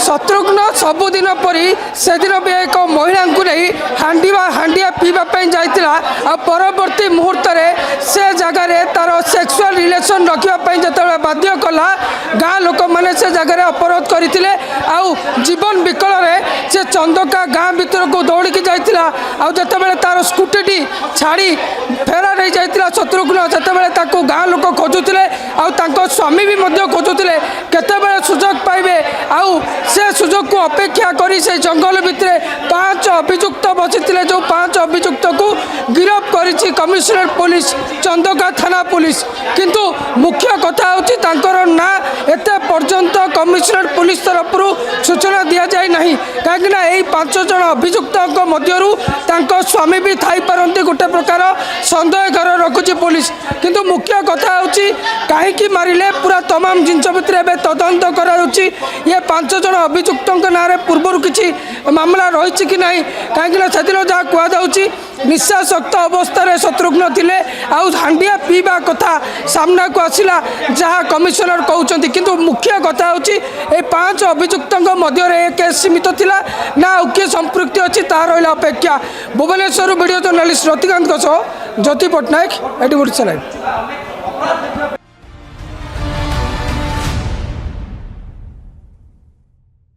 शत्रुघ्न सबुदिन परी से दिन भी एक महिला को नहीं हांडिया पीवाई जाता परवर्ती मुहूर्त से जगार तार सेक्सुअल रिलेशन रखापी जो बाध्य कला गाँ लोक मैंने से जगह अपरोध करते जीवन विकल से चंदका गाँ भीतर को दौड़ी जाता आते तार स्कूटी छाड़ी फेरार हो जाता शत्रुघ्न से गाँ लोक खोजुले स्वामी भी खोजुले केते सुजोग पाइबे से सुजोग को अपेक्षा करी से जंगल भितर 5 अभियुक्त बसी जो 5 अभियुक्त को गिरफ्त करी कमिशनर पुलिस चंदका थाना पुलिस किंतु मुख्य कथा होकर ना एत पर्यंत कमिशनर पुलिस तरफ सूचना दि जाए ना कहीं 5 जन अभियुक्त मध्य स्वामी भी थी पारती गोटे प्रकार सन्देह घर रखुची पुलिस किंतु मुख्य कथा कहीं मारे पूरा तमाम जिनस भितर तदंत करा ये 5 जन अभियुक्त ना पूर्व किसी मामला रही कि नहीं कहीं जहाँ कहुच्छी निशाशक्त अवस्था शत्रुघ्न थिले हांडिया पीवा कथा सामना को आसला जहाँ कमिशनर कहते किंतु मुख्य कथा होची 5 अभियुक्त मध्य केस सीमित थिला ना किए संपृक्ति अच्छी ता रहा अपेक्षा भुवनेश्वर वीडियो जर्नालीस्ट रतिकांत ज्योति पट्टनायक एटी।